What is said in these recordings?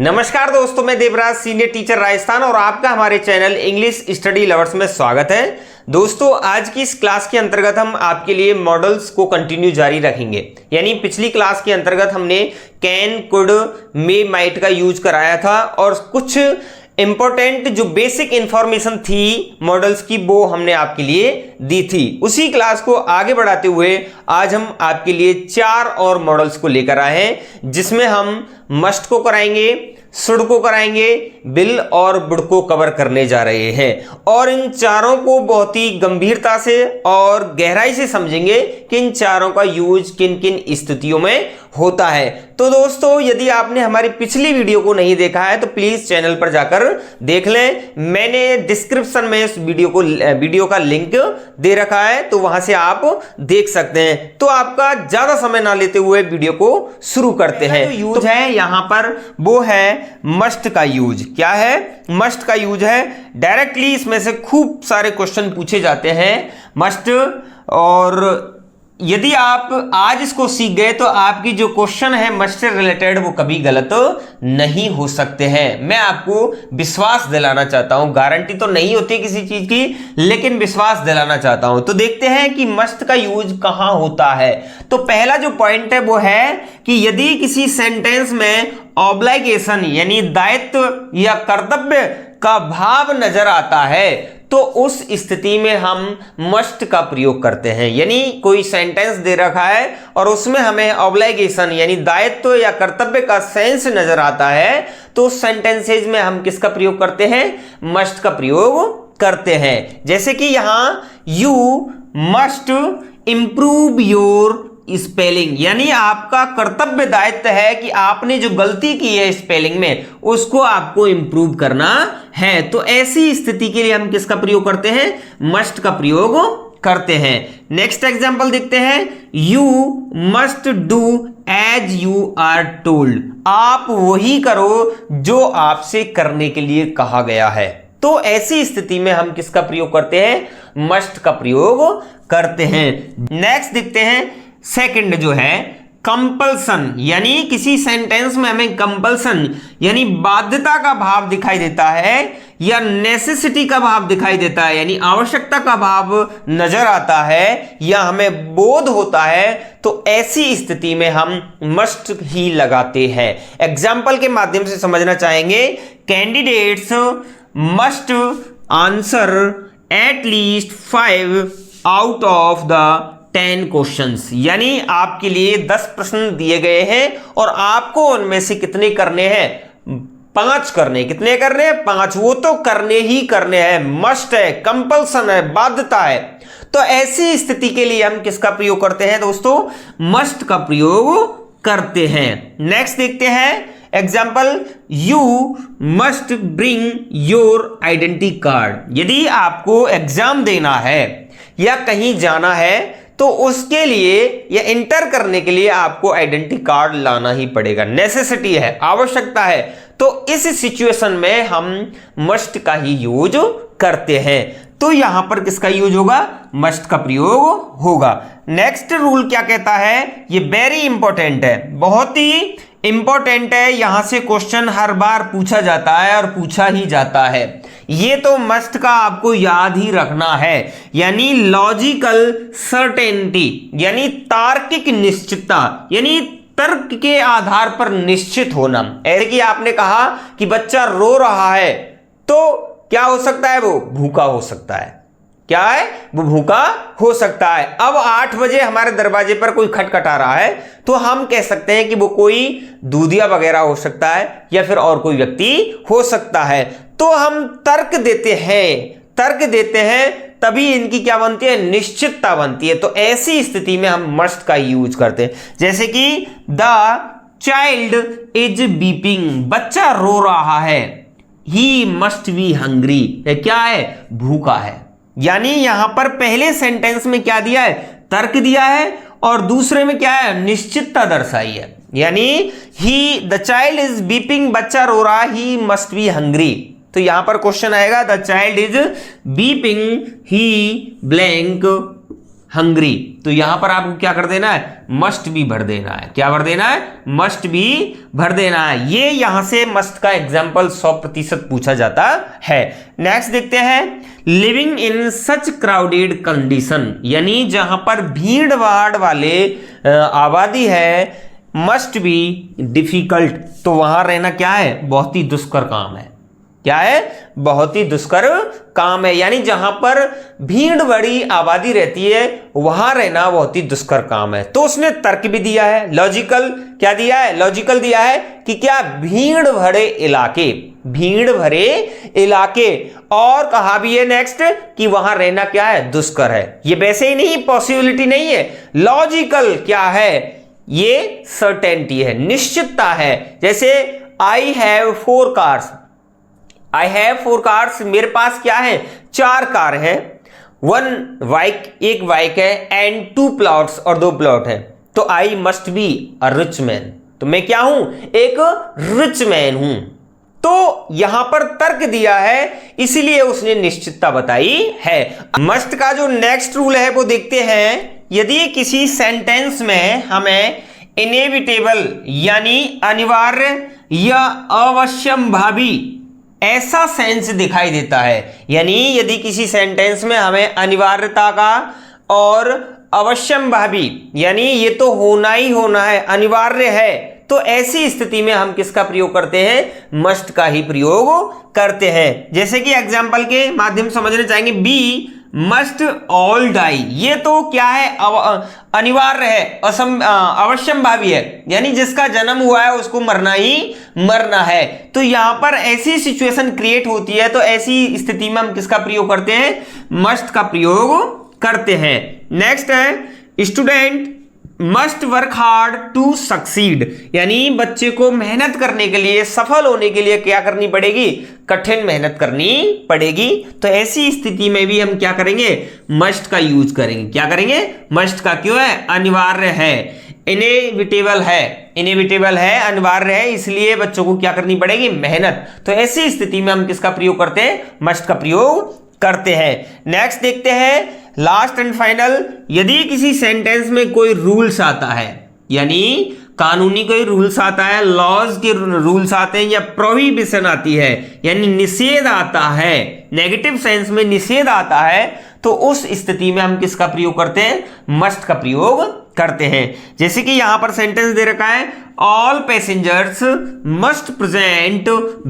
नमस्कार दोस्तों, मैं देवराज सीनियर टीचर राजस्थान और आपका हमारे चैनल इंग्लिश स्टडी लवर्स में स्वागत है। दोस्तों, आज की इस क्लास के अंतर्गत हम आपके लिए मॉडल्स को कंटिन्यू जारी रखेंगे। यानी पिछली क्लास के अंतर्गत हमने कैन, कुड, मे, माइट का यूज कराया था और कुछ इंपॉर्टेंट जो बेसिक इंफॉर्मेशन थी मॉडल्स की वो हमने आपके लिए दी थी। उसी क्लास को आगे बढ़ाते हुए आज हम आपके लिए 4 और मॉडल्स को लेकर आए हैं, जिसमें हम मस्ट को कराएंगे, शुड को कराएंगे, विल और वुड को कवर करने जा रहे हैं और इन चारों को बहुत ही गंभीरता से और गहराई से समझेंगे कि इन चारों का यूज किन किन स्थितियों में होता है। तो दोस्तों, यदि आपने हमारी पिछली वीडियो को नहीं देखा है तो प्लीज चैनल पर जाकर देख लें। मैंने डिस्क्रिप्शन में इस वीडियो का लिंक दे रखा है, तो वहां से आप देख सकते हैं। तो आपका ज्यादा समय ना लेते हुए वीडियो को शुरू करते हैं। जो यूज है यहां पर वो है मस्ट का यूज। क्या है? मस्ट का यूज है डायरेक्टली इसमें से खूब सारे क्वेश्चन पूछे जाते हैं मस्ट, और यदि आप आज इसको सीख गए तो आपकी जो क्वेश्चन है मस्ट से रिलेटेड वो कभी गलत नहीं हो सकते हैं। मैं आपको विश्वास दिलाना चाहता हूं, गारंटी तो नहीं होती किसी चीज की, लेकिन विश्वास दिलाना चाहता हूं। तो देखते हैं कि मस्ट का यूज कहां होता है। तो पहला जो पॉइंट है वो है कि यदि किसी सेंटेंस में ऑब्लिगेशन यानी दायित्व या कर्तव्य का भाव नजर आता है तो उस स्थिति में हम मस्ट का प्रयोग करते हैं। यानी कोई सेंटेंस दे रखा है और उसमें हमें ऑब्लिगेशन यानी दायित्व या कर्तव्य का सेंस नजर आता है तो उस सेंटेंसेज में हम किसका प्रयोग करते हैं? मस्ट का प्रयोग करते हैं। जैसे कि यहां you must improve your spelling, यानी आपका कर्तव्य दायित्व है कि आपने जो गलती की है स्पेलिंग में उसको आपको इंप्रूव करना है। तो ऐसी स्थिति के लिए हम किसका प्रयोग करते हैं? मस्ट का प्रयोग करते हैं। नेक्स्ट एग्जांपल देखते हैं। You must do as you are told, आप वही करो जो आपसे करने के लिए कहा गया है। तो ऐसी स्थिति में हम किसका प्रयोग करते हैं? मस्ट का प्रयोग करते हैं। नेक्स्ट देखते हैं सेकंड जो है कंपल्सन, यानी किसी सेंटेंस में हमें कंपल्सन यानी बाध्यता का भाव दिखाई देता है या नेसेसिटी का भाव दिखाई देता है, यानी आवश्यकता का भाव नजर आता है या हमें बोध होता है, तो ऐसी स्थिति में हम मस्ट ही लगाते हैं। एग्जाम्पल के माध्यम से समझना चाहेंगे। Candidates must answer at least 5 out of the 10 questions, यानी आपके लिए 10 प्रश्न दिए गए हैं और आपको उनमें से कितने करने हैं? 5 करने। कितने करने हैं? 5। वो तो करने ही करने हैं, मस्ट है, कंपल्सन है, बाध्यता है। तो ऐसी स्थिति के लिए हम किसका प्रयोग करते हैं दोस्तों? मस्ट का प्रयोग करते हैं। नेक्स्ट देखते हैं example. You must bring your identity card, यदि आपको एग्जाम देना है या कहीं जाना है तो उसके लिए या इंटर करने के लिए आपको आइडेंटिटी कार्ड लाना ही पड़ेगा, नेसेसिटी है, आवश्यकता है। तो इस सिचुएशन में हम मस्ट का ही यूज करते हैं। तो यहां पर किसका यूज होगा? मस्ट का प्रयोग होगा। नेक्स्ट रूल क्या कहता है? ये वेरी इंपॉर्टेंट है, बहुत ही इंपॉर्टेंट है। यहां से क्वेश्चन हर बार पूछा जाता है और पूछा ही जाता है। ये तो मस्ट का आपको याद ही रखना है, यानी लॉजिकल सर्टेनिटी यानी तार्किक निश्चितता, यानी तर्क के आधार पर निश्चित होना। ऐसे कि आपने कहा कि बच्चा रो रहा है तो क्या हो सकता है? वो भूखा हो सकता है। क्या है? वो भूखा हो सकता है। अब 8 बजे हमारे दरवाजे पर कोई खटखटा रहा है तो हम कह सकते हैं कि वो कोई दूधिया वगैरह हो सकता है या फिर और कोई व्यक्ति हो सकता है। तो हम तर्क देते हैं तभी इनकी क्या बनती है? निश्चितता बनती है। तो ऐसी स्थिति में हम मस्ट का यूज करते हैं। जैसे कि द चाइल्ड इज बीपिंग, बच्चा रो रहा है। ही मस्ट बी हंग्री, क्या है? भूखा है। यानी यहां पर पहले सेंटेंस में क्या दिया है? तर्क दिया है और दूसरे में क्या है? निश्चितता दर्शाई है। यानी ही द चाइल्ड इज बीपिंग, बच्चा रो रहा, ही मस्ट बी हंग्री। तो यहां पर क्वेश्चन आएगा the child is beeping, he blank hungry, तो यहां पर आपको क्या कर देना है, मस्ट बी भर देना है। क्या भर देना है, मस्ट बी भर देना है। ये यहां से मस्ट का एग्जाम्पल 100% पूछा जाता है। नेक्स्ट देखते हैं, living in such crowded condition, यानी जहां पर भीड़ भाड़ वाले आबादी है, मस्ट बी डिफिकल्ट, तो वहां रहना क्या है, बहुत ही दुष्कर काम है। क्या है, बहुत ही दुष्कर काम है, यानी जहां पर भीड़ बड़ी आबादी रहती है वहां रहना बहुत ही दुष्कर काम है। तो उसने तर्क भी दिया है, लॉजिकल क्या दिया है, लॉजिकल दिया है कि क्या भीड़ भरे इलाके, भीड़ भरे इलाके, और कहा भी है नेक्स्ट कि वहां रहना क्या है, दुष्कर है। ये वैसे ही नहीं, पॉसिबिलिटी नहीं है, लॉजिकल क्या है, ये सर्टेनिटी है, निश्चितता है। जैसे I have 4 cars, I have 4 cars, मेरे पास क्या है, 4 कार है, 1 बाइक, एक बाइक है, एंड 2 प्लॉट्स, और 2 प्लॉट है। तो I must be a rich man, तो मैं क्या हूं, एक रिच मैन हूं। तो यहां पर तर्क दिया है, इसीलिए उसने निश्चितता बताई है। मस्ट का जो नेक्स्ट रूल है वो देखते हैं। यदि किसी सेंटेंस में हमें इनेविटेबल यानी अनिवार्य या अवश्यंभावी ऐसा सेंस दिखाई देता है, यानी यदि किसी सेंटेंस में हमें अनिवार्यता का और अवश्यंभावी यानी ये तो होना ही होना है, अनिवार्य है, तो ऐसी स्थिति में हम किसका प्रयोग करते हैं, मस्ट का ही प्रयोग करते हैं। जैसे कि एग्जाम्पल के माध्यम से समझना चाहेंगे, बी मस्ट ऑल डाई, ये तो क्या है, अनिवार्य है, अवश्यंभावी है, यानी जिसका जन्म हुआ है उसको मरना ही मरना है। तो यहां पर ऐसी सिचुएशन क्रिएट होती है, तो ऐसी स्थिति में हम किसका प्रयोग करते हैं, मस्ट का प्रयोग करते हैं। नेक्स्ट है, student must work hard to succeed, यानी बच्चे को मेहनत करने के लिए, सफल होने के लिए क्या करनी पड़ेगी, कठिन मेहनत करनी पड़ेगी। तो ऐसी स्थिति में भी हम क्या करेंगे, मस्ट का यूज करेंगे। क्या करेंगे, मस्ट का, क्यों है, अनिवार्य है, इनेविटेबल है, इनेविटेबल है, अनिवार्य है, इसलिए बच्चों को क्या करनी पड़ेगी, मेहनत। तो ऐसी स्थिति में हम किसका प्रयोग करते हैं, मस्ट का प्रयोग करते हैं। नेक्स्ट देखते हैं, लास्ट एंड फाइनल, यदि किसी सेंटेंस में कोई रूल्स आता है, यानी कानूनी कोई रूल्स आता है, लॉज के रूल्स आते हैं, या प्रोहिबिशन आती है, यानी निषेध आता है, नेगेटिव सेंस में निषेध आता है, तो उस स्थिति में हम किसका प्रयोग करते हैं, मस्ट का प्रयोग करते हैं। जैसे कि यहां पर सेंटेंस दे रखा है, all passengers must present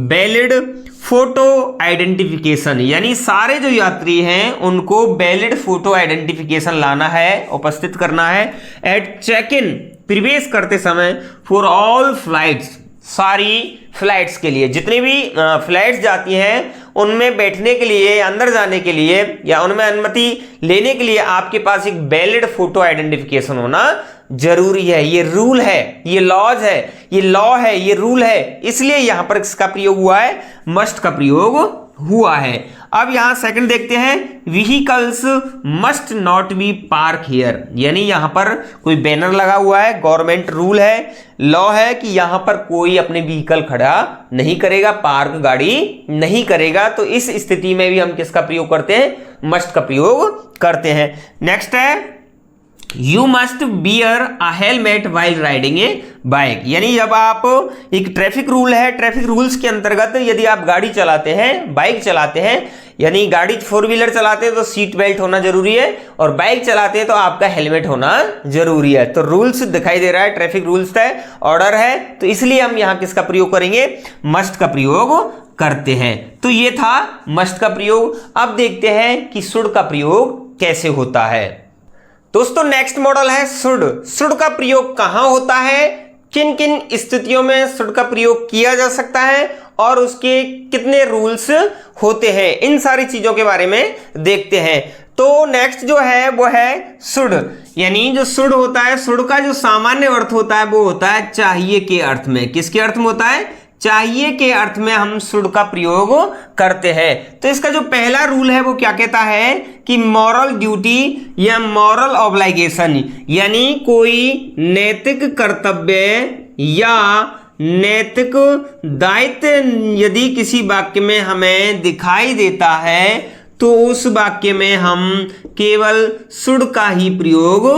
valid photo identification, यानी सारे जो यात्री हैं उनको वैलिड फोटो आइडेंटिफिकेशन लाना है, उपस्थित करना है एट चेक इन, प्रवेश करते समय, फॉर ऑल फ्लाइट्स, सारी फ्लाइट्स के लिए, जितनी भी फ्लाइट्स जाती हैं उनमें बैठने के लिए, अंदर जाने के लिए या उनमें अनुमति लेने के लिए आपके पास एक वैलिड फोटो आइडेंटिफिकेशन होना जरूरी है। ये रूल है, ये लॉज है, ये लॉ है, ये रूल है, इसलिए यहां पर इसका प्रयोग हुआ है, मस्ट का प्रयोग हुआ है। अब यहां सेकंड देखते हैं, vehicles must not be park here, यानी यहां पर कोई बैनर लगा हुआ है, गवर्नमेंट रूल है, लॉ है कि यहां पर कोई अपने व्हीकल खड़ा नहीं करेगा, पार्क गाड़ी नहीं करेगा। तो इस स्थिति में भी हम किसका प्रयोग करते हैं, मस्ट का प्रयोग करते हैं। नेक्स्ट है, you must bear a helmet while riding A bike, यानी जब आप, एक ट्रैफिक रूल है, ट्रैफिक रूल्स के अंतर्गत यदि आप गाड़ी चलाते हैं, बाइक चलाते हैं, यानी गाड़ी 4 व्हीलर चलाते हैं तो सीट बेल्ट होना जरूरी है, और बाइक चलाते हैं तो आपका हेलमेट होना जरूरी है। तो रूल्स दिखाई दे रहा है, ट्रैफिक रूल्स है, ऑर्डर है, तो इसलिए हम यहां किसका प्रयोग करेंगे, मस्ट का प्रयोग करते हैं। तो ये था मस्ट का प्रयोग। अब देखते हैं कि शुड का प्रयोग कैसे होता है। दोस्तों नेक्स्ट मॉडल है शुड। शुड का प्रयोग कहां होता है, किन किन स्थितियों में शुड का प्रयोग किया जा सकता है, और उसके कितने रूल्स होते हैं, इन सारी चीजों के बारे में देखते हैं। तो नेक्स्ट जो है वो है शुड, यानी जो शुड होता है, शुड का जो सामान्य अर्थ होता है वो होता है चाहिए के अर्थ में। किसके अर्थ में होता है, चाहिए के अर्थ में हम शुड का प्रयोग करते हैं। तो इसका जो पहला रूल है वो क्या कहता है कि मॉरल ड्यूटी या मॉरल ऑब्लिगेशन, यानी कोई नैतिक कर्तव्य या नैतिक दायित्व यदि किसी वाक्य में हमें दिखाई देता है तो उस वाक्य में हम केवल शुड का ही प्रयोग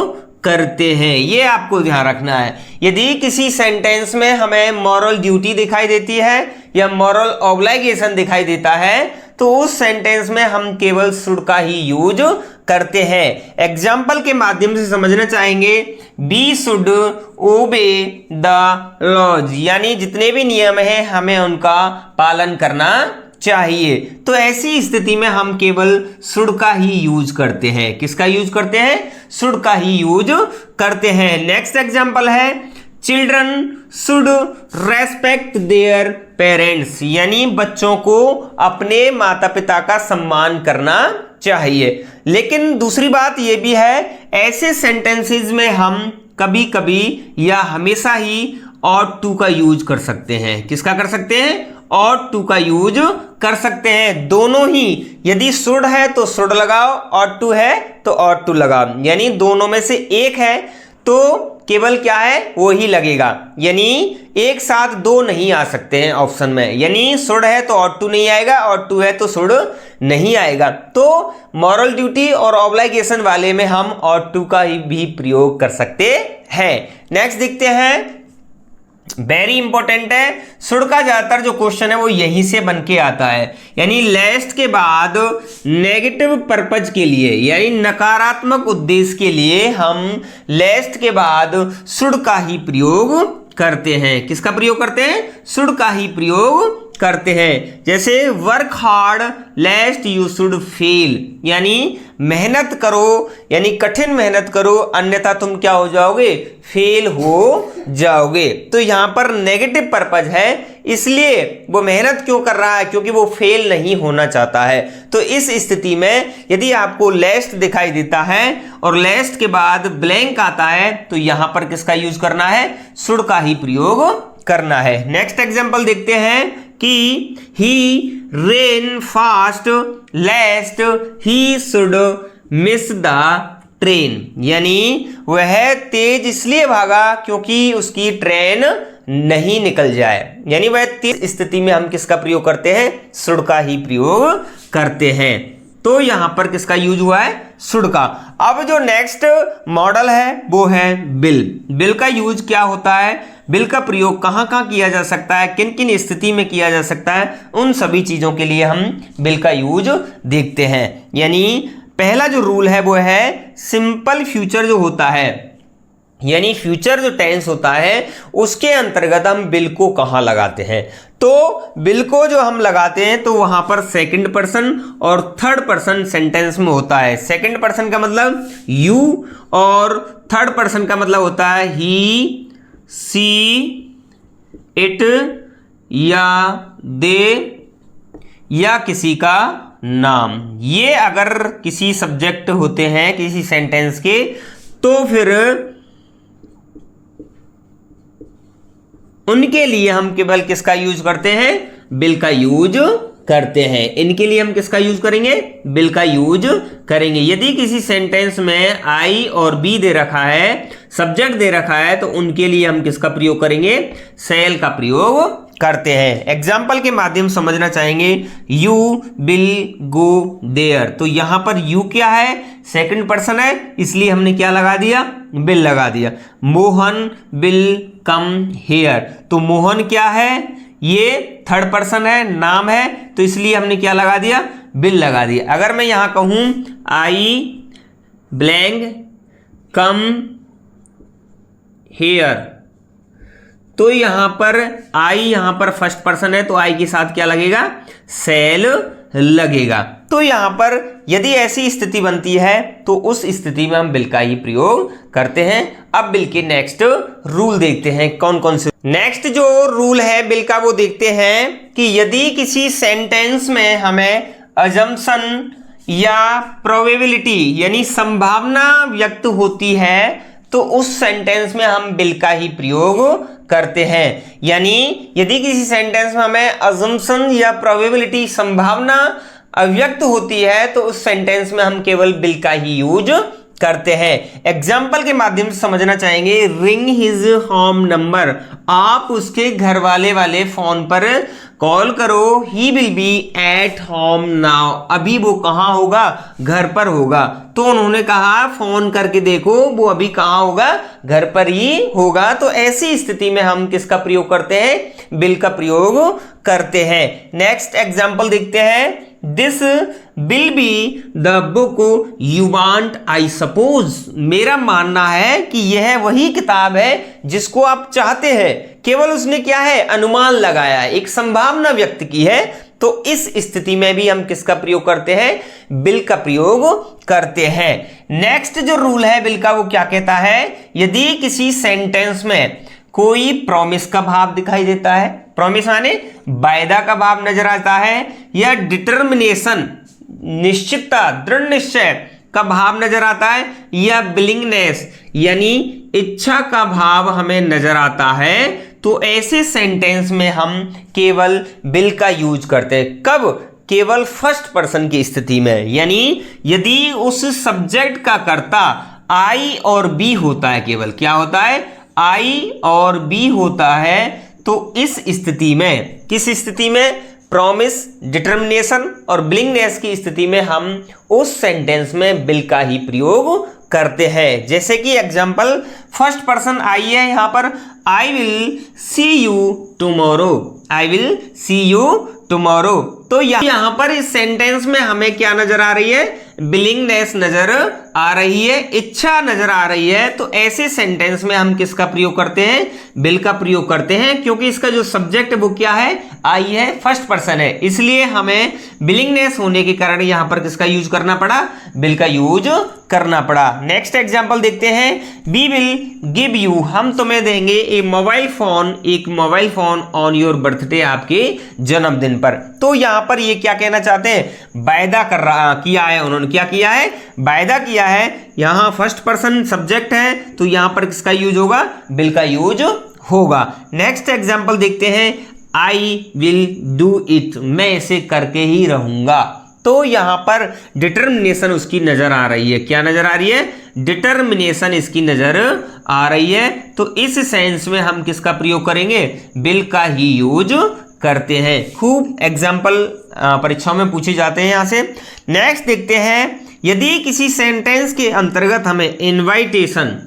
करते हैं। ये आपको ध्यान रखना है। यदि किसी सेंटेंस में हमें मॉरल ड्यूटी दिखाई देती है या मॉरल ऑब्लिगेशन दिखाई देता है तो उस सेंटेंस में हम केवल शुड का ही यूज करते हैं। एग्जाम्पल के माध्यम से समझना चाहेंगे, we should obey the laws, यानी जितने भी नियम हैं हमें उनका पालन करना चाहिए। तो ऐसी स्थिति में हम केवल शुड का ही यूज करते हैं। किसका यूज करते हैं? शुड का ही यूज करते हैं। नेक्स्ट एग्जांपल है, children should respect their parents, यानी बच्चों को अपने माता पिता का सम्मान करना चाहिए। लेकिन दूसरी बात यह भी है, ऐसे सेंटेंसेस में हम कभी कभी या हमेशा ही ought to का यूज कर सकते हैं। किसका कर सकते हैं? ought to का यूज कर सकते हैं। दोनों ही, यदि शुड है तो शुड लगाओ, ought to है तो ought to लगाओ, यानी दोनों में से एक है तो केवल क्या है वो ही लगेगा, यानी एक साथ दो नहीं आ सकते हैं ऑप्शन में। यानी शुड है तो ought to नहीं आएगा, ought to है तो शुड नहीं आएगा। तो मॉरल ड्यूटी और ऑब्लिगेशन वाले में हम ought to का ही भी प्रयोग कर सकते हैं। नेक्स्ट देखते हैं, वेरी इंपॉर्टेंट है, शुड का ज्यादातर जो क्वेश्चन है वो यहीं से बन के आता है, यानी लेस्ट के बाद नेगेटिव पर्पज के लिए यानी नकारात्मक उद्देश्य के लिए हम लेस्ट के बाद शुड का ही प्रयोग करते हैं। किसका प्रयोग करते हैं? शुड का ही प्रयोग करते हैं। जैसे work hard लेस्ट you should fail, यानी मेहनत करो, यानी कठिन मेहनत करो अन्यथा तुम क्या हो जाओगे? फेल हो जाओगे। तो यहां पर नेगेटिव पर्पज है, इसलिए वो मेहनत क्यों कर रहा है? क्योंकि वो फेल नहीं होना चाहता है। तो इस स्थिति में यदि आपको लेस्ट दिखाई देता है और लेस्ट के बाद ब्लैंक आता है तो यहां पर किसका यूज करना है? शुड का ही प्रयोग करना है। नेक्स्ट एग्जांपल देखते हैं कि he ran fast lest he should miss the train, यानी वह तेज इसलिए भागा क्योंकि उसकी ट्रेन नहीं निकल जाए। यानी वह तेज स्थिति में हम किसका प्रयोग करते हैं? शुड का ही प्रयोग करते हैं। तो यहां पर किसका यूज हुआ है? शुड का। अब जो नेक्स्ट मॉडल है वो है बिल। बिल का यूज क्या होता है? बिल का प्रयोग कहां कहां किया जा सकता है, किन किन स्थिति में किया जा सकता है, उन सभी चीजों के लिए हम बिल का यूज देखते हैं। यानी पहला जो रूल है वो है सिंपल फ्यूचर जो होता है, यानी फ्यूचर जो टेंस होता है उसके अंतर्गत हम बिल को कहां लगाते हैं। तो बिल को जो हम लगाते हैं तो वहां पर सेकंड पर्सन और थर्ड पर्सन सेंटेंस में होता है। सेकंड पर्सन का मतलब यू और थर्ड पर्सन का मतलब होता है ही, सी, इट या दे या किसी का नाम। ये अगर किसी सब्जेक्ट होते हैं किसी सेंटेंस के तो फिर उनके लिए हम केवल किसका यूज करते हैं? बिल का यूज करते हैं। इनके लिए हम किसका यूज करेंगे? बिल का यूज करेंगे। यदि किसी सेंटेंस में आई और बी दे रखा है, सब्जेक्ट दे रखा है, तो उनके लिए हम किसका प्रयोग करेंगे? शैल का प्रयोग करते हैं। एग्जाम्पल के माध्यम समझना चाहेंगे, यू विल गो देयर। तो यहां पर यू क्या है? सेकंड पर्सन है, इसलिए हमने क्या लगा दिया? विल लगा दिया। मोहन विल कम हेयर, तो मोहन क्या है? ये थर्ड पर्सन है, नाम है, तो इसलिए हमने क्या लगा दिया? विल लगा दिया। अगर मैं यहां कहूं आई ब्लैंक कम हेयर, तो यहां पर आई यहां पर फर्स्ट पर्सन है तो आई के साथ क्या लगेगा? शैल लगेगा। तो यहां पर यदि ऐसी स्थिति बनती है तो उस स्थिति में हम बिल का ही प्रयोग करते हैं। अब बिल के नेक्स्ट रूल देखते हैं कौन कौन से। नेक्स्ट जो रूल है बिल का वो देखते हैं कि यदि किसी सेंटेंस में हमें अजम्पशन या प्रोबेबिलिटी यानी संभावना व्यक्त होती है तो उस सेंटेंस में हम बिल का ही प्रयोग करते हैं। यानी यदि किसी सेंटेंस में हमें अजम्पशन या प्रोबेबिलिटी संभावना अव्यक्त होती है तो उस सेंटेंस में हम केवल बिल का ही यूज करते हैं। एग्जाम्पल के माध्यम से समझना चाहेंगे, रिंग हिज होम नंबर, आप उसके घर वाले फोन पर कॉल करो, he will be at home now, अभी वो कहाँ होगा, घर पर होगा। तो उन्होंने कहा फोन करके देखो, वो अभी कहाँ होगा, घर पर ही होगा। तो ऐसी स्थिति में हम किसका प्रयोग करते हैं, बिल का प्रयोग करते हैं। नेक्स्ट एग्जाम्पल देखते हैं, this will be the book you want I suppose, मेरा मानना है कि यह वही किताब है जिसको आप चाहते हैं। केवल उसने क्या है, अनुमान लगाया है, एक संभावना व्यक्त की है। तो इस स्थिति में भी हम किसका प्रयोग करते हैं, बिल का प्रयोग करते हैं। नेक्स्ट जो रूल है बिल का, वो क्या कहता है, यदि किसी सेंटेंस में कोई प्रॉमिस का भाव दिखाई देता है, प्रॉमिस माने वायदा का भाव नजर आता है, या डिटर्मिनेशन निश्चितता, दृढ़ निश्चय का भाव नजर आता है, या विलिंगनेस यानी इच्छा का भाव हमें नजर आता है, तो ऐसे सेंटेंस में हम केवल बिल का यूज करते हैं। कब, केवल फर्स्ट पर्सन की स्थिति में, यानी यदि उस सब्जेक्ट का कर्ता आई और बी होता है, केवल क्या होता है, आई और बी होता है, तो इस स्थिति में, किस स्थिति में, प्रॉमिस, डिटर्मिनेशन और विलिंगनेस की स्थिति में हम उस सेंटेंस में बिल का ही प्रयोग करते हैं। जैसे कि एग्जांपल, फर्स्ट पर्सन आई है यहां पर, I will see you tomorrow, I will see you tomorrow. तो यहां पर इस सेंटेंस में हमें क्या नजर आ रही है, विलिंगनेस नजर आ रही है, इच्छा नजर आ रही है। तो ऐसे सेंटेंस में हम किसका प्रयोग करते हैं, बिल का प्रयोग करते हैं, क्योंकि इसका जो सब्जेक्ट वो क्या है, आई है, फर्स्ट पर्सन है, इसलिए हमें विलिंगनेस होने के कारण यहां पर किसका यूज करना पड़ा, बिल का यूज करना पड़ा। नेक्स्ट एग्जांपल देखते हैं, वी विल गिव यू, हम तुम्हें देंगे एक mobile phone on your birthday, आपके जन्मदिन पर। तो यहां पर ये क्या कहना चाहते हैं, वायदा किया है उन्होंने, क्या किया है, वायदा किया है। यहां फर्स्ट पर्सन सब्जेक्ट है, तो यहां पर किसका यूज होगा, बिल का यूज होगा। नेक्स्ट एग्जांपल देखते हैं, आई विल डू इट, मैं इसे करके ही रहूंगा। तो यहां पर डिटर्मिनेशन उसकी नजर आ रही है, क्या नजर आ रही है, डिटर्मिनेशन इसकी नजर आ रही है। तो इस सेंस में हम किसका प्रयोग करेंगे, बिल का ही यूज करते हैं। खूब एग्जाम्पल परीक्षाओं में पूछे जाते हैं यहां से। नेक्स्ट देखते हैं, यदि किसी सेंटेंस के अंतर्गत हमें इनवाइटेशन,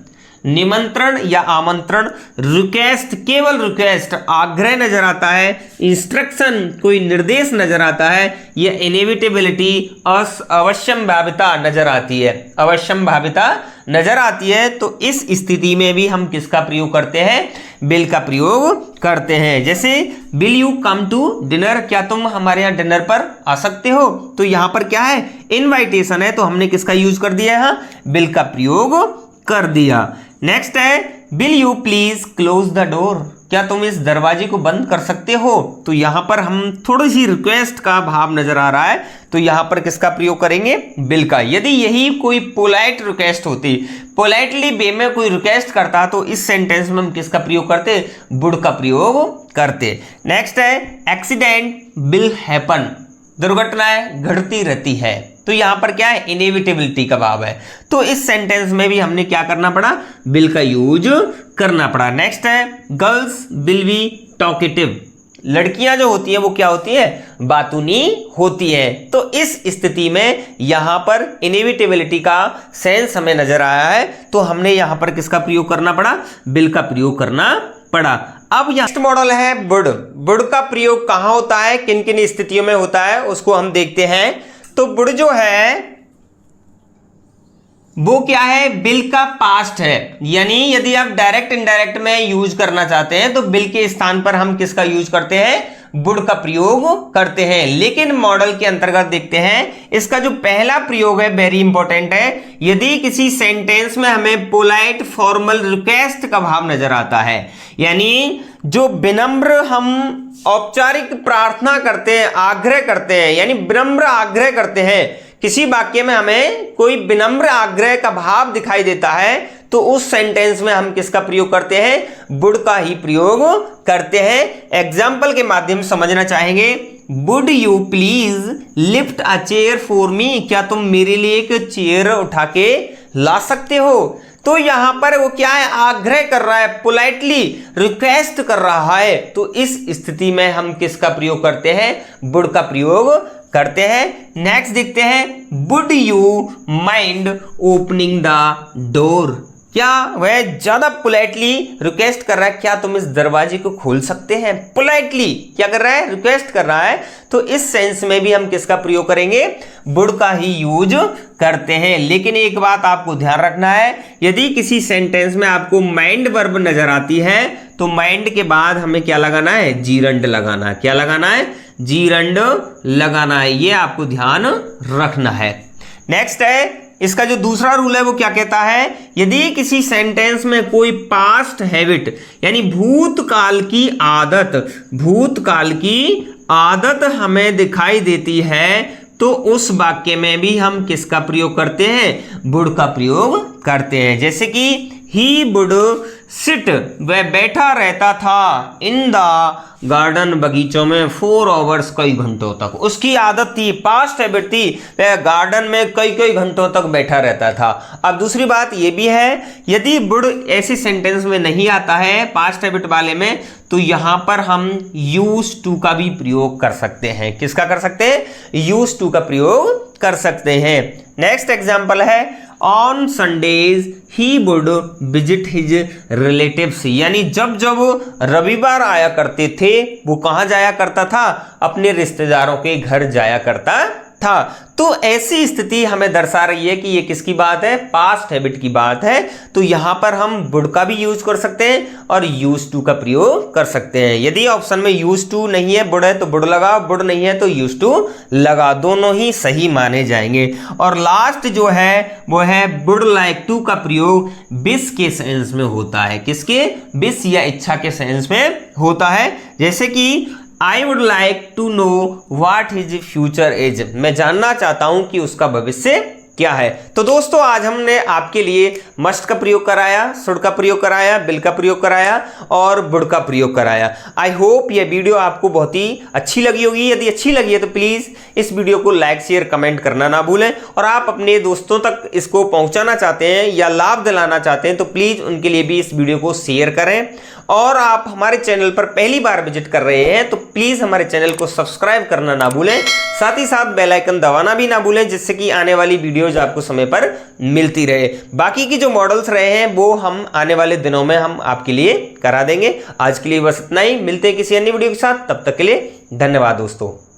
निमंत्रण या आमंत्रण, रिक्वेस्ट, केवल रिक्वेस्ट, आग्रह नजर आता है, इंस्ट्रक्शन, कोई निर्देश नजर आता है, या इनएविटेबिलिटी, अवश्यंभाविता नजर आती है, अवश्यंभाविता नजर आती है, तो इस स्थिति में भी हम किसका प्रयोग करते हैं, बिल का प्रयोग करते हैं। जैसे will you come to dinner, क्या तुम हमारे यहाँ डिनर पर आ सकते हो। तो यहां पर क्या है, इनवाइटेशन है, तो हमने किसका यूज कर दिया है, बिल का प्रयोग कर दिया। नेक्स्ट है, will you please close the door, क्या तुम इस दरवाजे को बंद कर सकते हो। तो यहां पर हम थोड़ी सी रिक्वेस्ट का भाव नजर आ रहा है, तो यहां पर किसका प्रयोग करेंगे, बिल का। यदि यही कोई पोलाइट रिक्वेस्ट होती, पोलाइटली वे में कोई रिक्वेस्ट करता, तो इस सेंटेंस में हम किसका प्रयोग करते, वुड का प्रयोग करते। नेक्स्ट है, एक्सीडेंट विल हैपन, दुर्घटनाएं घटती रहती है, तो यहां पर क्या है, इनएविटेबिलिटी का भाव है। तो इस सेंटेंस में भी हमने क्या करना पड़ा, बिल का यूज करना पड़ा। नेक्स्ट है, गर्ल्स विल बी टॉकेटिव, लड़कियां जो होती हैं वो क्या होती है, बातूनी होती हैं। तो इस स्थिति में यहां पर इनएविटेबिलिटी का सेंस हमें नजर आया है, तो हमने यहां पर किसका प्रयोग करना पड़ा, बिल का प्रयोग करना पड़ा। अब नेक्स्ट मॉडल है वुड। वुड का प्रयोग कहां होता है, किन किन स्थितियों में होता है, उसको हम देखते हैं। तो वुड जो है वो क्या है, बिल का पास्ट है, यानी यदि आप डायरेक्ट इनडायरेक्ट में यूज करना चाहते हैं तो बिल के स्थान पर हम किसका यूज करते हैं, वुड का प्रयोग करते हैं। लेकिन मॉडल के अंतर्गत देखते हैं, इसका जो पहला प्रयोग है वेरी इंपॉर्टेंट है। यदि किसी सेंटेंस में हमें पोलाइट फॉर्मल रिक्वेस्ट का भाव नजर आता है, यानी जो विनम्र हम औपचारिक प्रार्थना करते हैं, आग्रह करते हैं, यानी विनम्र आग्रह करते हैं, किसी वाक्य में हमें कोई विनम्र आग्रह का भाव दिखाई देता है, तो उस सेंटेंस में हम किसका प्रयोग करते हैं, वुड का ही प्रयोग करते हैं। एग्जाम्पल के माध्यम से समझना चाहेंगे, would you please lift a chair for me, क्या तुम मेरे लिए एक चेयर उठा के ला सकते हो। तो यहां पर वो क्या है, आग्रह कर रहा है, पोलाइटली रिक्वेस्ट कर रहा है। तो इस स्थिति में हम किसका प्रयोग करते हैं, वुड का प्रयोग करते हैं। नेक्स्ट देखते हैं, would you mind opening the door. क्या वह ज्यादा पोलाइटली रिक्वेस्ट कर रहा है, क्या तुम इस दरवाजे को खोल सकते हैं। पोलाइटली क्या कर रहा है, रिक्वेस्ट कर रहा है। तो इस सेंस में भी हम किसका प्रयोग करेंगे, वुड का ही यूज करते हैं। लेकिन एक बात आपको ध्यान रखना है, यदि किसी सेंटेंस में आपको माइंड वर्ब नजर आती है तो माइंड के बाद हमें क्या लगाना है, जीरंड लगाना है। क्या लगाना है, जीरंड लगाना है। ये आपको ध्यान रखना है। नेक्स्ट है, इसका जो दूसरा रूल है वो क्या कहता है, यदि किसी सेंटेंस में कोई पास्ट हैबिट यानी भूतकाल की आदत हमें दिखाई देती है तो उस वाक्य में भी हम किसका प्रयोग करते हैं, वुड का प्रयोग करते हैं। जैसे कि ही वुड सिट, वह बैठा रहता था, इन द गार्डन, बगीचों में, 4 आवर्स, कई घंटों तक। उसकी आदत थी, पास्ट हैबिट थी, वह गार्डन में कई घंटों तक बैठा रहता था। अब दूसरी बात यह भी है, यदि वुड ऐसे सेंटेंस में नहीं आता है पास्ट हैबिट वाले में, तो यहां पर हम यूज टू का भी प्रयोग कर सकते हैं। किसका कर सकते हैं, यूज टू का प्रयोग कर सकते हैं। नेक्स्ट एग्जाम्पल है, on Sundays he would visit his relatives, यानी जब जब रविवार आया करते थे वो कहां जाया करता था, अपने रिश्तेदारों के घर जाया करता था। तो ऐसी स्थिति हमें दर्शा रही है कि ये किसकी बात है, पास्ट हैबिट की बात है। तो यहां पर हम वुड का भी यूज कर सकते हैं और यूज टू का प्रयोग कर सकते हैं। यदि ऑप्शन में यूज टू नहीं है, वुड है तो वुड लगा, वुड नहीं है तो यूज टू लगा, दोनों ही सही माने जाएंगे। और लास्ट जो है वो है, वुड लाइक टू का प्रयोग विश के सेंस में होता है। किसके, विश या इच्छा के सेंस में होता है। जैसे कि I would like to know what his future is, मैं जानना चाहता हूं कि उसका भविष्य क्या है। तो दोस्तों आज हमने आपके लिए मस्ट का प्रयोग कराया, शुड का प्रयोग कराया, विल का प्रयोग कराया और वुड का प्रयोग कराया। आई होप ये वीडियो आपको बहुत ही अच्छी लगी होगी। यदि अच्छी लगी है तो प्लीज़ इस वीडियो को लाइक शेयर कमेंट करना ना भूलें। और आप अपने दोस्तों तक इसको पहुंचाना चाहते हैं या लाभ दिलाना चाहते हैं तो प्लीज़ उनके लिए भी इस वीडियो को शेयर करें। और आप हमारे चैनल पर पहली बार विजिट कर रहे हैं तो प्लीज़ हमारे चैनल को सब्सक्राइब करना ना भूलें, साथ ही साथ बेल आइकन दबाना भी ना भूलें, जिससे कि आने वाली वीडियोज आपको समय पर मिलती रहे। बाकी की जो मॉडल्स रहे हैं वो हम आने वाले दिनों में हम आपके लिए करा देंगे। आज के लिए बस इतना ही, मिलते हैं किसी अन्य वीडियो के साथ, तब तक के लिए धन्यवाद दोस्तों।